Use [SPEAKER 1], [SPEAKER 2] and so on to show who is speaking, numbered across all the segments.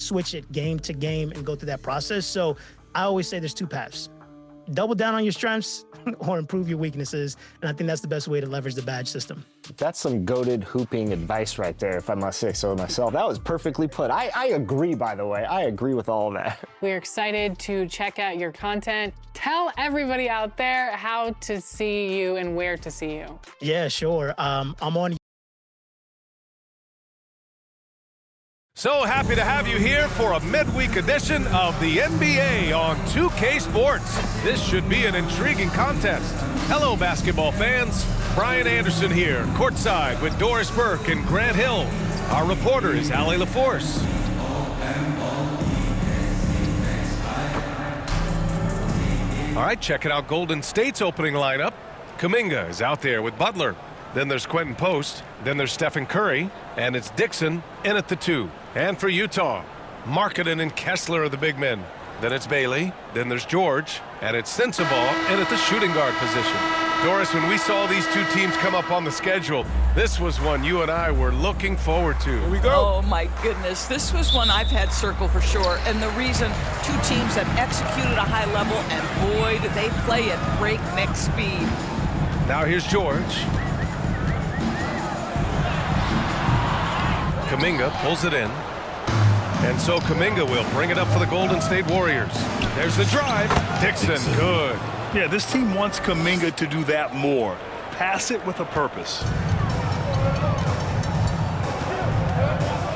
[SPEAKER 1] switch it game to game and go through that process. So I always say there's two paths. Double down on your strengths or improve your weaknesses. And I think that's the best way to leverage the badge system.
[SPEAKER 2] That's some goated hooping advice right there, if I must say so myself. That was perfectly put. I agree, by the way. I agree with all of that.
[SPEAKER 3] We're excited to check out your content. Tell everybody out there how to see you and where to see you.
[SPEAKER 1] Yeah, sure. I'm on.
[SPEAKER 4] So happy to have you here for a midweek edition of the NBA on 2K Sports. This should be an intriguing contest. Hello, basketball fans. Brian Anderson here, courtside with Doris Burke and Grant Hill. Our reporter is Allie LaForce. All right, checking out Golden State's opening lineup. Kuminga is out there with Butler. Then there's Quentin Post. Then there's Stephen Curry. And it's Dixon in at the 2. And for Utah, Markkanen and Kessler are the big men. Then it's Bailey. Then there's George. And it's Sensabaugh in at the shooting guard position. Doris, when we saw these two teams come up on the schedule, this was one you and I were looking forward to. Here we go.
[SPEAKER 5] Oh, my goodness. This was one I've had circled for sure. And the reason, two teams have executed a high level, and boy, did they play at breakneck speed.
[SPEAKER 4] Now here's George. Kuminga pulls it in. And so Kuminga will bring it up for the Golden State Warriors. There's the drive. Dixon, good.
[SPEAKER 6] Yeah, this team wants Kuminga to do that more. Pass it with a purpose.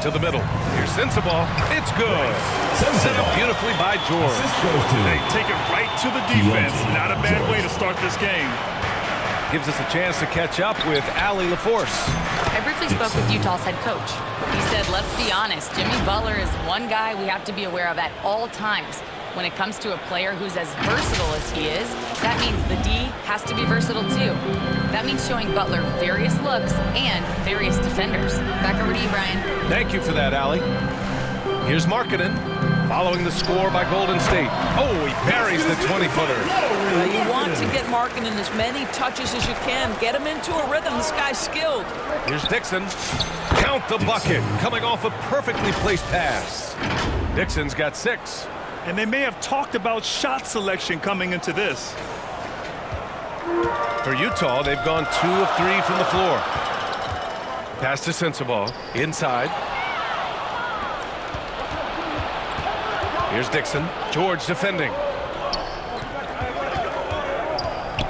[SPEAKER 4] To the middle. Here's Sensabaugh. It's good. Set up beautifully by George.
[SPEAKER 6] They take it right to the defense. Not a bad way to start this game.
[SPEAKER 4] Gives us a chance to catch up with Allie LaForce.
[SPEAKER 7] I briefly spoke with Utah's head coach. He said, let's be honest, Jimmy Butler is one guy we have to be aware of at all times. When it comes to a player who's as versatile as he is, that means the D has to be versatile too. That means showing Butler various looks and various defenders. Back over to you, Brian.
[SPEAKER 4] Thank you for that, Allie. Here's Markkanen, following the score by Golden State. Oh, he buries the 20-footer.
[SPEAKER 5] You want to get Markkanen as many touches as you can. Get him into a rhythm. This guy's skilled.
[SPEAKER 4] Here's Dixon. Count the bucket, coming off a perfectly placed pass. Dixon's got 6.
[SPEAKER 6] And they may have talked about shot selection coming into this.
[SPEAKER 4] For Utah, they've gone 2 of 3 from the floor. Pass to Sensabaugh, inside. Here's Dixon. George defending.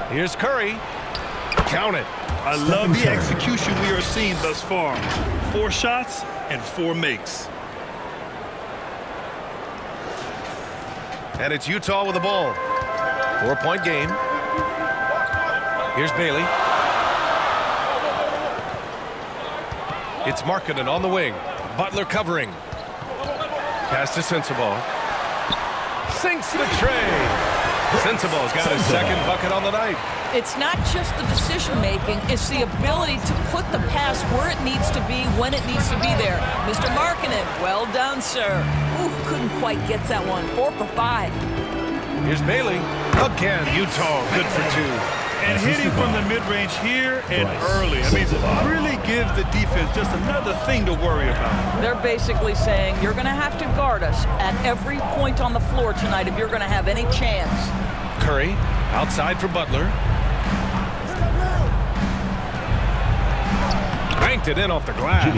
[SPEAKER 4] Here's Curry. Count it.
[SPEAKER 6] I love the execution we are seeing thus far. 4 shots and 4 makes.
[SPEAKER 4] And it's Utah with the ball. 4-point game. Here's Bailey. It's Markkanen on the wing. Butler covering. Pass to Sensabaugh. Sinks the tray. Sensabaugh's got his second bucket on the night.
[SPEAKER 5] It's not just the decision-making, it's the ability to put the pass where it needs to be, when it needs to be there. Mr. Markkanen, well done, sir. Ooh, couldn't quite get that one. 4 for 5.
[SPEAKER 4] Here's Bailey. Again, Utah, good for 2.
[SPEAKER 6] And hitting from the mid-range here and early. I mean, really gives the defense just another thing to worry about.
[SPEAKER 5] They're basically saying, you're going to have to guard us at every point on the floor tonight if you're going to have any chance.
[SPEAKER 4] Curry, outside for Butler. Banked it in off the glass.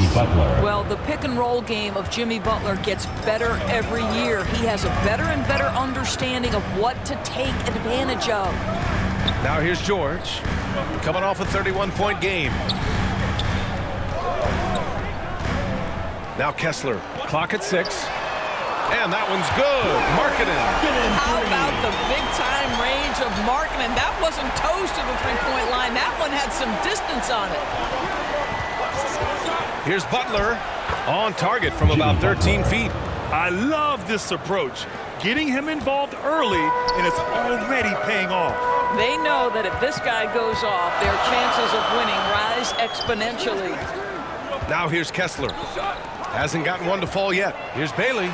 [SPEAKER 5] Well, the pick-and-roll game of Jimmy Butler gets better every year. He has a better and better understanding of what to take advantage of.
[SPEAKER 4] Now here's George, coming off a 31-point game. Now Kessler, clock at 6. And that one's good. Markkanen.
[SPEAKER 5] How about the big-time range of Markkanen? That wasn't toast to the three-point line. That one had some distance on it.
[SPEAKER 4] Here's Butler on target from about 13 feet.
[SPEAKER 6] I love this approach. Getting him involved early, and it's already paying off.
[SPEAKER 5] They know that if this guy goes off, their chances of winning rise exponentially.
[SPEAKER 4] Now here's Kessler. Hasn't gotten one to fall yet. Here's Bailey.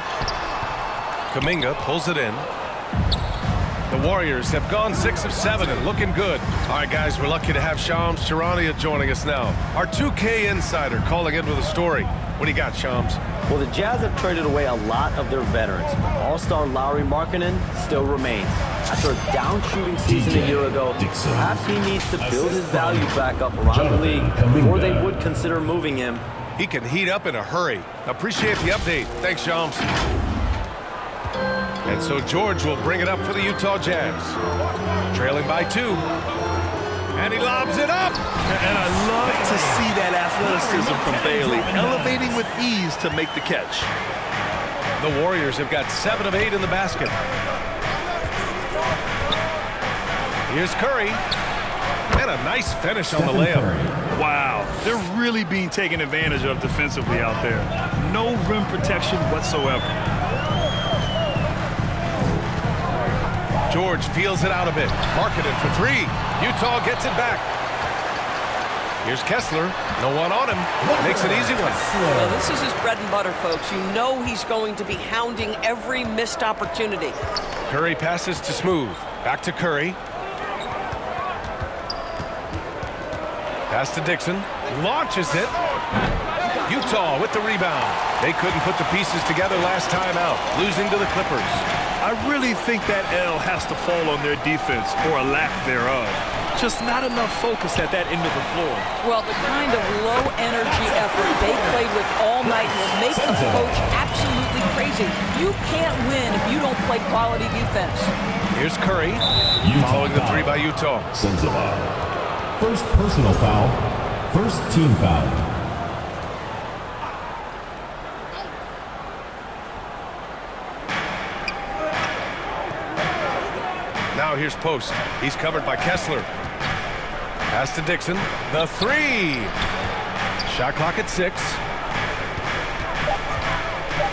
[SPEAKER 4] Kuminga pulls it in. The Warriors have gone 6 of 7 and looking good. All right, guys, we're lucky to have Shams Charania joining us now. Our 2K insider calling in with a story. What do you got, Shams?
[SPEAKER 8] Well, the Jazz have traded away a lot of their veterans, but All-Star Lauri Markkanen still remains. After a down shooting season a year ago, perhaps he needs to build his value back up around the league before they would consider moving him.
[SPEAKER 4] He can heat up in a hurry. Appreciate the update. Thanks, Shams. And so George will bring it up for the Utah Jazz. Trailing by 2. And he lobs it up.
[SPEAKER 6] And I love to see that athleticism from Bailey, elevating with ease to make the catch.
[SPEAKER 4] The Warriors have got 7 of 8 in the basket. Here's Curry. And a nice finish on the layup.
[SPEAKER 6] Wow, they're really being taken advantage of defensively out there. No rim protection whatsoever.
[SPEAKER 4] George feels it out a bit. Markkanen for 3. Utah gets it back. Here's Kessler. No one on him. Makes an easy one.
[SPEAKER 9] Well, this is his bread and butter, folks. You know he's going to be hounding every missed opportunity.
[SPEAKER 4] Curry passes to Smooth. Back to Curry. Pass to Dixon. Launches it. Utah with the rebound. They couldn't put the pieces together last time out, losing to the Clippers.
[SPEAKER 6] I really think that L has to fall on their defense, or a lack thereof. Just not enough focus at that end of the floor.
[SPEAKER 5] Well, the kind of low-energy effort they played with all night will make a coach absolutely crazy. You can't win if you don't play quality defense.
[SPEAKER 4] Here's Curry, following the 3 by Utah.
[SPEAKER 10] First personal foul, first team foul.
[SPEAKER 4] Now here's Post. He's covered by Kessler. Pass to Dixon. The 3. Shot clock at 6.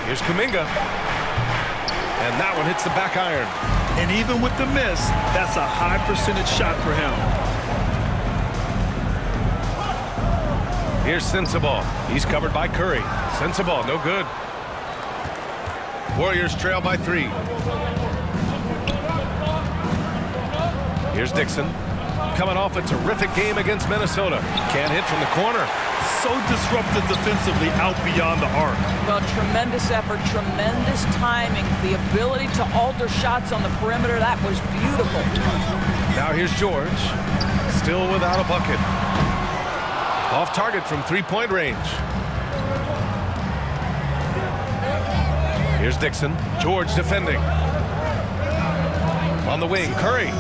[SPEAKER 4] Here's Kuminga. And that one hits the back iron.
[SPEAKER 6] And even with the miss, that's a high percentage shot for him.
[SPEAKER 4] Here's Sensabaugh. He's covered by Curry. Sensabaugh, no good. Warriors trail by 3. Here's Dixon. Coming off a terrific game against Minnesota. Can't hit from the corner.
[SPEAKER 6] So disruptive defensively out beyond the arc.
[SPEAKER 5] Well, tremendous effort, tremendous timing. The ability to alter shots on the perimeter, that was beautiful.
[SPEAKER 4] Now here's George. Still without a bucket. Off target from 3-point range. Here's Dixon. George defending. On the wing, Curry.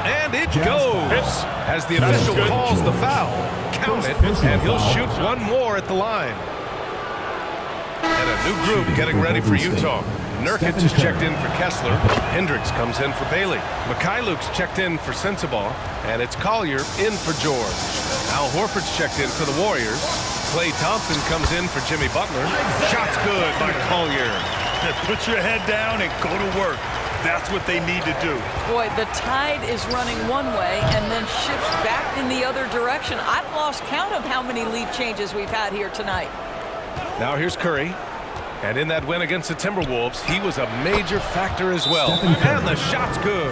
[SPEAKER 4] And it goes as the official calls the foul. Count it, and he'll shoot one more at the line. And a new group getting ready for Utah. Nurkic is checked in for Kessler. Hendricks comes in for Bailey. Mikhailuk's checked in for Sensabaugh. And it's Collier in for George. Al Horford's checked in for the Warriors. Klay Thompson comes in for Jimmy Butler. Shot's good by Collier.
[SPEAKER 6] Put your head down and go to work. That's what they need to do.
[SPEAKER 5] Boy, the tide is running one way and then shifts back in the other direction. I've lost count of how many lead changes we've had here tonight.
[SPEAKER 4] Now here's Curry. And in that win against the Timberwolves, he was a major factor as well. And the shot's good.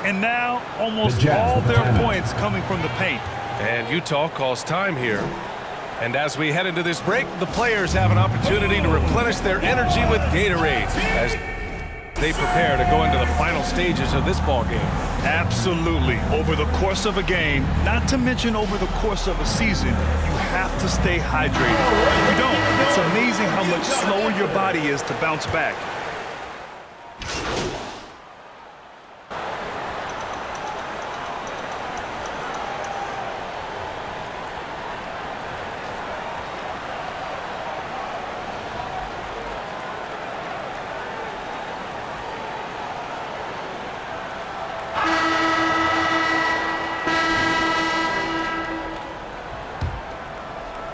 [SPEAKER 6] And now almost all their points coming from the paint.
[SPEAKER 4] And Utah calls time here. And as we head into this break, the players have an opportunity to replenish their energy with Gatorade as they prepare to go into the final stages of this ball game.
[SPEAKER 6] Absolutely. Over the course of a game, not to mention over the course of a season, you have to stay hydrated. If you don't, it's amazing how much slower your body is to bounce back.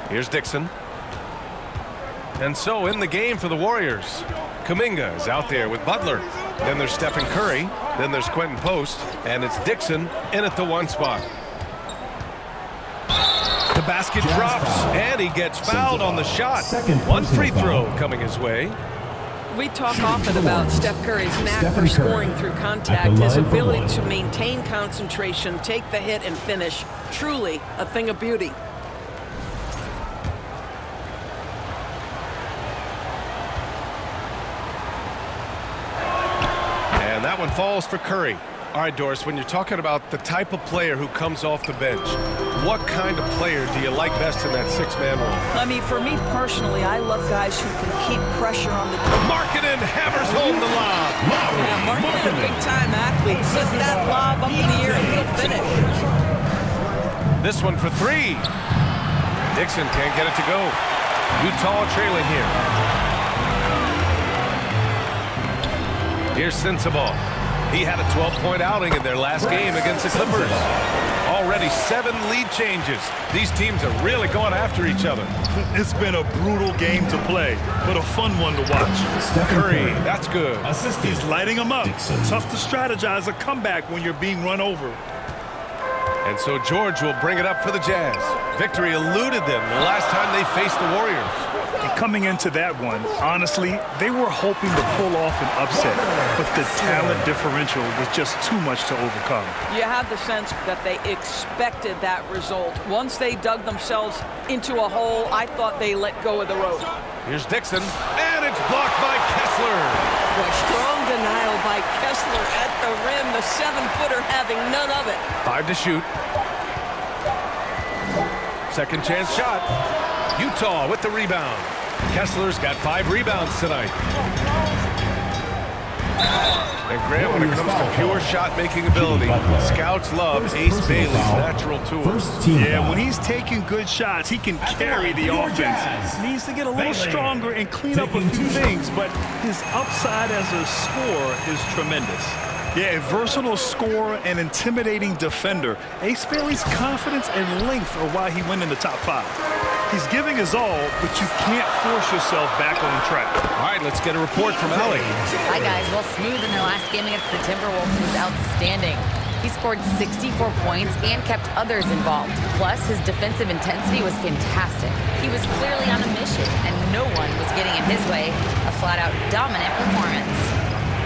[SPEAKER 4] Here's Dixon. And so in the game for the Warriors, Kuminga is out there with Butler. Then there's Stephen Curry. Then there's Quentin Post. And it's Dixon in at the 1 spot. The basket drops, and he gets fouled on the shot. One free throw coming his way.
[SPEAKER 9] We talk often about Steph Curry's knack for scoring through contact, his ability to maintain concentration, take the hit, and finish. Truly a thing of beauty.
[SPEAKER 4] one falls for Curry. All right, Doris, when you're talking about the type of player who comes off the bench, what kind of player do you like best in that six-man role?
[SPEAKER 5] I mean, for me personally, I love guys who can keep pressure on the...
[SPEAKER 4] Markkanen hammers home the lob.
[SPEAKER 5] Yeah, Markkanen, a big-time athlete. Set that lob up in the air and he'll finish.
[SPEAKER 4] This one for three. Dixon can't get it to go. Utah trailing here. Here's Sensabaugh. He had a 12-point outing in their last game against the Clippers. Already 7 lead changes. These teams are really going after each other.
[SPEAKER 6] It's been a brutal game to play, but a fun one to watch.
[SPEAKER 4] Curry, that's good.
[SPEAKER 6] He's lighting them up. Tough to strategize a comeback when you're being run over.
[SPEAKER 4] And so George will bring it up for the Jazz. Victory eluded them the last time they faced the Warriors.
[SPEAKER 6] And coming into that one, honestly, they were hoping to pull off an upset, but the talent differential was just too much to overcome.
[SPEAKER 5] You have the sense that they expected that result. Once they dug themselves into a hole, I thought they let go of the rope.
[SPEAKER 4] Here's Dixon, and it's blocked by Kessler.
[SPEAKER 9] Boy, strong denial by Kessler at the rim. The 7-footer having none of it.
[SPEAKER 4] 5 to shoot. Second chance shot. Utah with the rebound. Kessler's got 5 rebounds tonight. And Graham, when it comes to pure shot-making ability, scouts love Ace Bailey's natural tools.
[SPEAKER 6] Yeah, when he's taking good shots, he can carry the offense. He needs to get a little stronger and clean up a few things, but his upside as a scorer is tremendous. Yeah, a versatile scorer and intimidating defender. Ace Bailey's confidence and length are why he went in the top 5. He's giving his all, but you can't force yourself back on track.
[SPEAKER 4] All right, let's get a report from Allie.
[SPEAKER 7] Hi, guys. Well, Smooth in their last game against the Timberwolves was outstanding. He scored 64 points and kept others involved. Plus, his defensive intensity was fantastic. He was clearly on a mission, and no one was getting in his way. A flat-out dominant performance.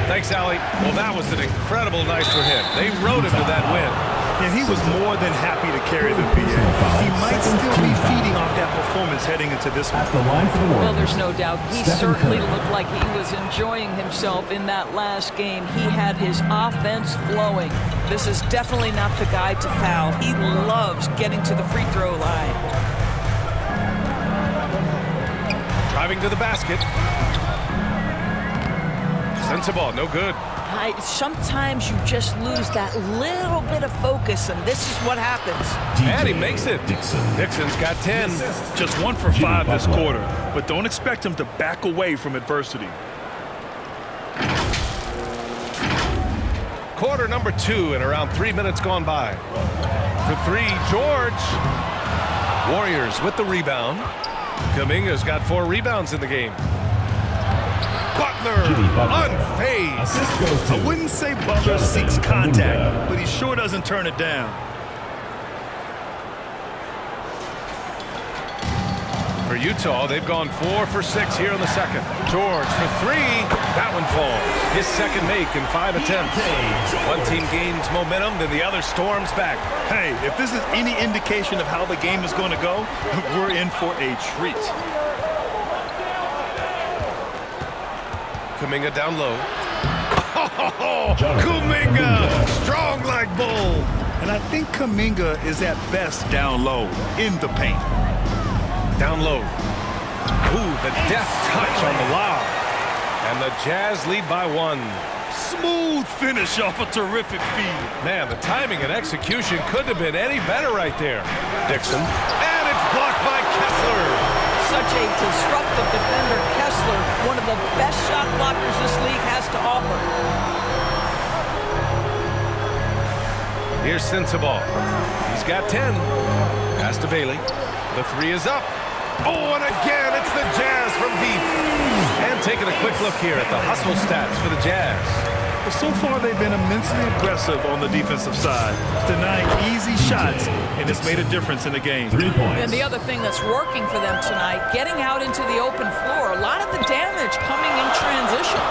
[SPEAKER 4] Thanks, Allie. Well, that was an incredible night for him. They rode him to that win.
[SPEAKER 6] And he was more than happy to carry the BA. He might still be feeding off that performance heading into this one.
[SPEAKER 5] Well, there's no doubt. He certainly looked like he was enjoying himself in that last game. He had his offense flowing. This is definitely not the guy to foul. He loves getting to the free throw line.
[SPEAKER 4] Driving to the basket. Sensabaugh, no good.
[SPEAKER 5] Sometimes you just lose that little bit of focus, and this is what happens.
[SPEAKER 4] And he makes it. Dixon's got 10.
[SPEAKER 6] Just 1 for 5 this quarter, but don't expect him to back away from adversity.
[SPEAKER 4] Quarter number 2 and around 3 minutes gone by. For 3, George. Warriors with the rebound. Kuminga's got 4 rebounds in the game. Butler, unfazed.
[SPEAKER 6] I wouldn't say Butler seeks contact, but he sure doesn't turn it down.
[SPEAKER 4] For Utah, they've gone 4 for 6 here in the second. George for 3. That one falls. His second make in 5 attempts. One team gains momentum, then the other storms back.
[SPEAKER 6] Hey, if this is any indication of how the game is going to go, we're in for a treat.
[SPEAKER 4] Kuminga down low. Kuminga, strong like bull.
[SPEAKER 6] And I think Kuminga is at best down low in the paint.
[SPEAKER 4] Down low. Ooh, the deft touch on the lob. And the Jazz lead by 1.
[SPEAKER 6] Smooth finish off a terrific feed.
[SPEAKER 4] Man, the timing and execution couldn't have been any better right there. Dixon. And it's blocked by Kessler.
[SPEAKER 5] Such a disruptive defender, Kessler, one of the best shot blockers this league has to offer.
[SPEAKER 4] Here's Sensabaugh. He's got 10. Pass to Bailey. The 3 is up. Oh, and again, it's the Jazz from deep. And taking a quick look here at the hustle stats for the Jazz.
[SPEAKER 6] But so far, they've been immensely aggressive on the defensive side, denying easy shots, and it's made a difference in the game.
[SPEAKER 10] 3 points.
[SPEAKER 5] And the other thing that's working for them tonight, getting out into the open floor, a lot of the damage coming in transition.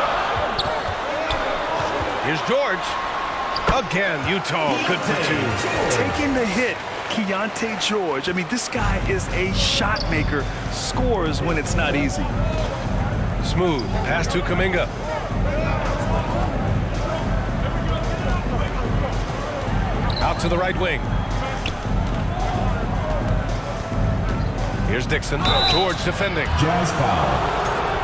[SPEAKER 4] Here's George. Again, Utah, good for 2.
[SPEAKER 6] Taking the hit, Keontae George. I mean, this guy is a shot maker, scores when it's not easy.
[SPEAKER 4] Smooth, pass to Kuminga. Out to the right wing. Here's Dixon. George defending.
[SPEAKER 10] Jazz foul.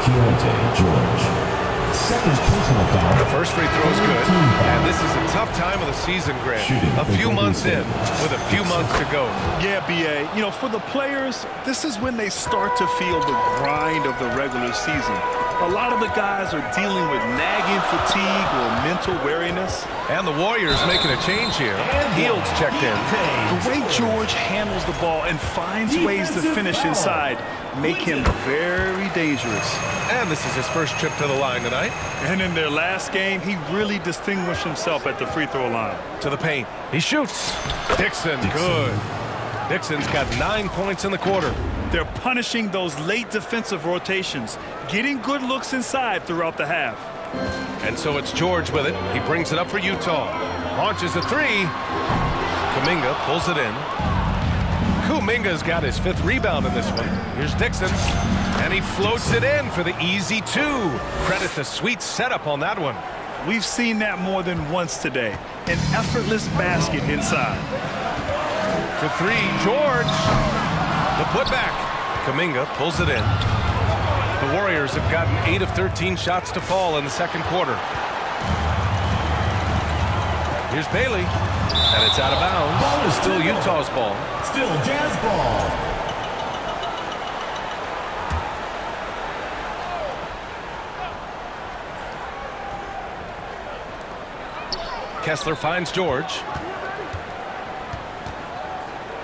[SPEAKER 10] Keontae George. Second personal foul.
[SPEAKER 4] The first free throw is good. And this is a tough time of the season, Grant. A few months in with a few months to go.
[SPEAKER 6] Yeah, B.A. You know, for the players, this is when they start to feel the grind of the regular season. A lot of the guys are dealing with nagging fatigue or mental weariness.
[SPEAKER 4] And the Warriors making a change here. Heald's checked in.
[SPEAKER 6] The way George handles the ball and finds ways to finish inside make him very dangerous.
[SPEAKER 4] And this is his first trip to the line tonight.
[SPEAKER 6] And in their last game, he really distinguished himself at the free throw line.
[SPEAKER 4] To the paint. He shoots. Dixon, good. Dixon's got 9 points in the quarter.
[SPEAKER 6] They're punishing those late defensive rotations, getting good looks inside throughout the half.
[SPEAKER 4] And so it's George with it. He brings it up for Utah. Launches a three. Kuminga pulls it in. Kuminga's got his 5th rebound in this one. Here's Dixon. And he floats it in for the easy 2. Credit the sweet setup on that one.
[SPEAKER 6] We've seen that more than once today. An effortless basket inside.
[SPEAKER 4] For 3, George. The putback. Kuminga pulls it in. The Warriors have gotten 8 of 13 shots to fall in the second quarter. Here's Bailey. And it's out of bounds.
[SPEAKER 10] Ball is
[SPEAKER 4] Still Utah's ball.
[SPEAKER 10] Still Jazz ball.
[SPEAKER 4] Kessler finds George.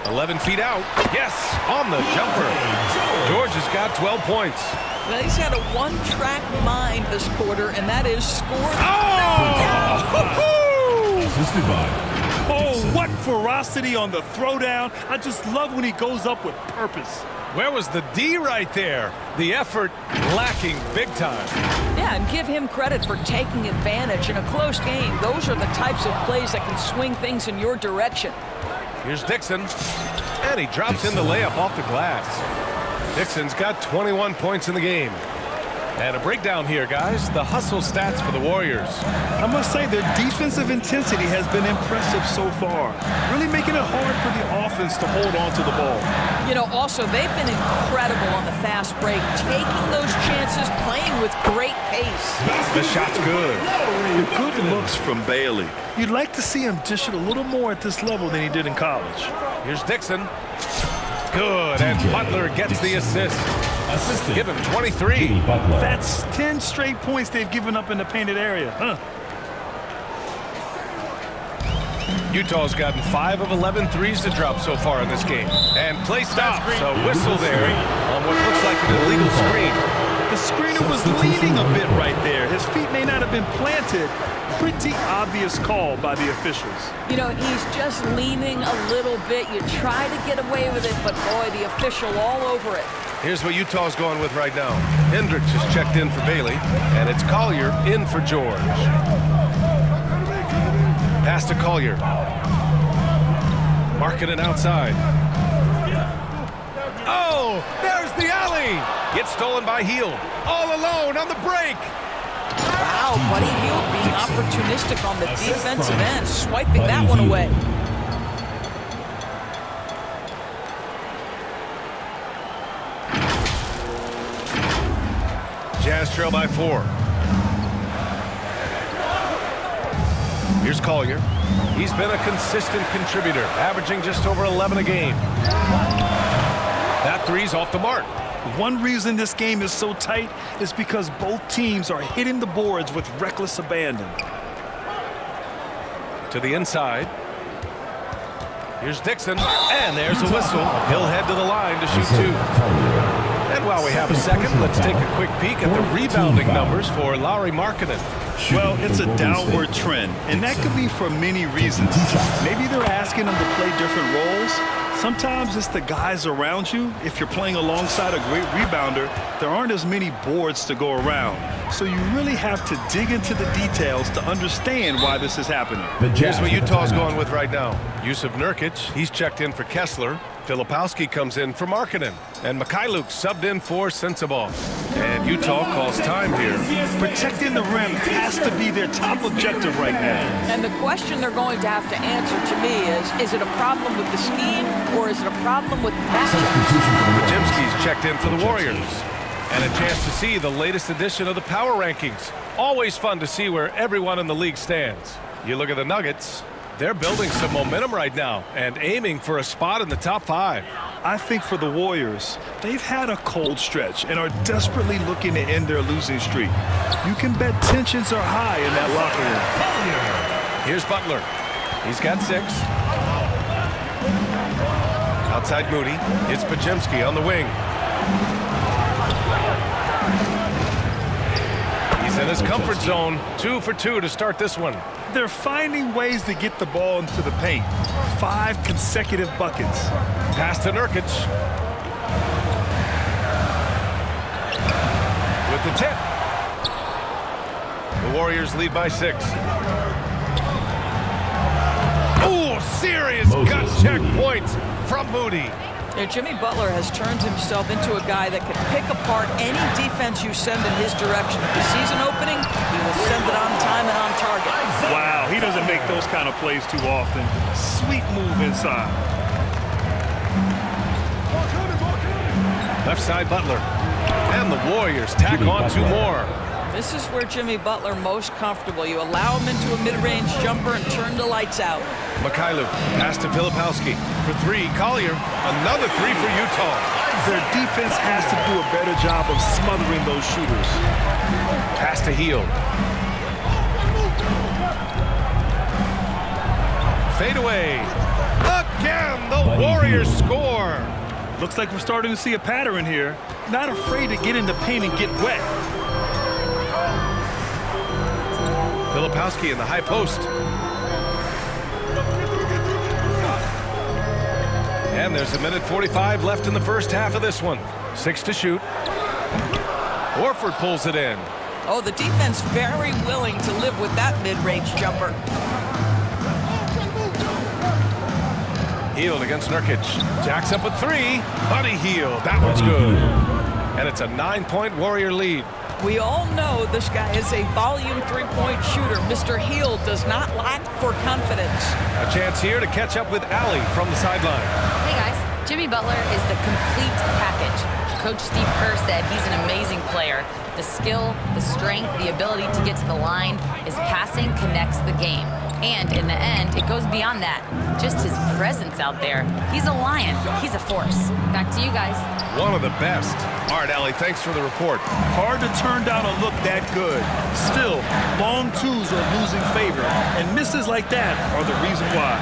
[SPEAKER 4] 11 feet out. Yes, on the jumper. George has got 12 points.
[SPEAKER 5] Well, he's had a one-track mind this quarter, and that is score.
[SPEAKER 10] Assisted by.
[SPEAKER 6] Oh, what ferocity on the throwdown. I just love when he goes up with purpose.
[SPEAKER 4] Where was the D right there? The effort lacking big time.
[SPEAKER 5] Yeah, and give him credit for taking advantage in a close game. Those are the types of plays that can swing things in your direction.
[SPEAKER 4] Here's Dixon, and he drops in the layup off the glass. Dixon's got 21 points in the game. And a breakdown here, guys. The hustle stats for the Warriors.
[SPEAKER 6] I must say their defensive intensity has been impressive so far. Really making it hard for the offense to hold on to the ball.
[SPEAKER 5] You know, also, they've been incredible on the fast break, taking those chances, playing with great pace.
[SPEAKER 4] The shot's good.
[SPEAKER 6] Good looks from Bailey. You'd like to see him dish it a little more at this level than he did in college.
[SPEAKER 4] Here's Dixon. Good, and Butler gets the assist. Give him 23.
[SPEAKER 6] That's 10 straight points they've given up in the painted area.
[SPEAKER 4] Utah's gotten 5 of 11 threes to drop so far in this game. And play stops. A whistle there on what looks like an illegal screen.
[SPEAKER 6] The screener was leaning a bit right there. His feet may not have been planted. Pretty obvious call by the officials.
[SPEAKER 5] You know, he's just leaning a little bit. You try to get away with it, but boy, the official all over it.
[SPEAKER 4] Here's what Utah's going with right now. Hendricks is checked in for Bailey, and it's Collier in for George. Pass to Collier. Markkanen outside. Oh, there's the alley. Gets stolen by Hield. All alone on the break.
[SPEAKER 5] Wow, Buddy Hield being opportunistic on the defensive end, swiping that one away.
[SPEAKER 4] Jazz trail by 4. Here's Collier. He's been a consistent contributor, averaging just over 11 a game. That three's off the mark.
[SPEAKER 6] One reason this game is so tight is because both teams are hitting the boards with reckless abandon.
[SPEAKER 4] To the inside. Here's Dixon, and there's a whistle. He'll head to the line to shoot 2. And while we have a second, let's take a quick peek at the rebounding numbers for Lauri Markkanen.
[SPEAKER 6] Well, it's a downward trend, and that could be for many reasons. Maybe they're asking him to play different roles. Sometimes it's the guys around you. If you're playing alongside a great rebounder, there aren't as many boards to go around. So you really have to dig into the details to understand why this is happening.
[SPEAKER 4] Here's what Utah's going with right now. Yusuf Nurkic, he's checked in for Kessler. Filipowski comes in for Markkanen. And Mikhailuk subbed in for Sensabaugh. And Utah calls time here.
[SPEAKER 6] Protecting the rim has to be their top objective right now.
[SPEAKER 5] And the question they're going to have to answer to me is it a problem with the scheme or is it a problem with the matchup?
[SPEAKER 4] Pajemski's checked in for the Warriors. And a chance to see the latest edition of the power rankings. Always fun to see where everyone in the league stands. You look at the Nuggets. They're building some momentum right now and aiming for a spot in the top 5.
[SPEAKER 6] I think for the Warriors, they've had a cold stretch and are desperately looking to end their losing streak. You can bet tensions are high in that locker room.
[SPEAKER 4] Here's Butler. He's got 6. Outside Moody. It's Pajemski on the wing. He's in his comfort zone. 2 for 2 to start this one.
[SPEAKER 6] They're finding ways to get the ball into the paint. 5 consecutive buckets.
[SPEAKER 4] Pass to Nurkic. With the tip. The Warriors lead by 6. Oh, serious gut check points from Moody.
[SPEAKER 5] Jimmy Butler has turned himself into a guy that can pick apart any defense you send in his direction. If he sees an opening, he will send it on time and on target.
[SPEAKER 6] Wow, he doesn't make those kind of plays too often. Sweet move inside.
[SPEAKER 4] Left side Butler. And the Warriors tack on 2 more.
[SPEAKER 5] This is where Jimmy Butler most comfortable. You allow him into a mid-range jumper and turn the lights out.
[SPEAKER 4] Mikhailuk, pass to Filipowski. For 3, Collier. Another 3 for Utah.
[SPEAKER 6] Their defense has to do a better job of smothering those shooters.
[SPEAKER 4] Pass to Hield. Fade away. Again, the Warriors score.
[SPEAKER 6] Looks like we're starting to see a pattern here. Not afraid to get in the paint and get wet.
[SPEAKER 4] Filipowski in the high post. And there's 1:45 left in the first half of this one. 6 to shoot. Horford pulls it in.
[SPEAKER 5] Oh, the defense very willing to live with that mid-range jumper.
[SPEAKER 4] Hield against Nurkic. Jacks up with 3. Buddy Hield. That one's good. And it's a 9-point Warrior lead.
[SPEAKER 5] We all know this guy is a volume 3-point shooter. Mr. Hield does not lack for confidence.
[SPEAKER 4] A chance here to catch up with Allie from the sideline.
[SPEAKER 7] Hey guys, Jimmy Butler is the complete package. Coach Steve Kerr said he's an amazing player. The skill, the strength, the ability to get to the line, his passing connects the game. And in the end, it goes beyond that. Just his presence out there. He's a lion. He's a force. Back to you guys.
[SPEAKER 4] One of the best. All right, Allie, thanks for the report.
[SPEAKER 6] Hard to turn down a look that good. Still, long 2s are losing favor, and misses like that are the reason why.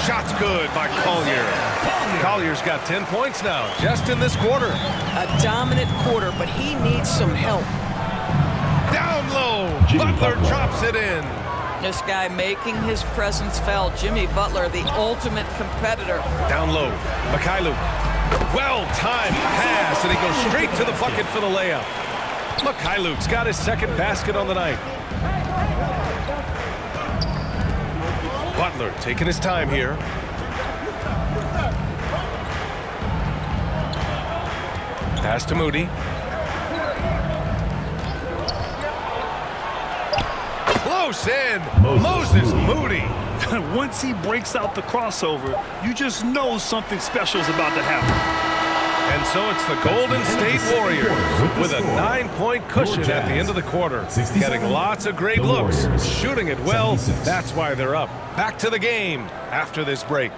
[SPEAKER 4] Shot's good by Collier. Collier's got 10 points now, just in this quarter.
[SPEAKER 9] A dominant quarter, but he needs some help.
[SPEAKER 4] Down low. Butler drops it in.
[SPEAKER 5] This guy making his presence felt. Jimmy Butler, the ultimate competitor.
[SPEAKER 4] Down low. Mikhailuk. Well-timed pass, and he goes straight to the bucket for the layup. Mikhailuk's got his second basket on the night. Butler taking his time here. Pass to Moody. Close in. Moses Moody.
[SPEAKER 6] Once he breaks out the crossover, you just know something special is about to happen.
[SPEAKER 4] And so it's the Golden State Warriors with a 9-point cushion at the end of the quarter. Getting lots of great looks, shooting it well. That's why they're up. Back to the game after this break.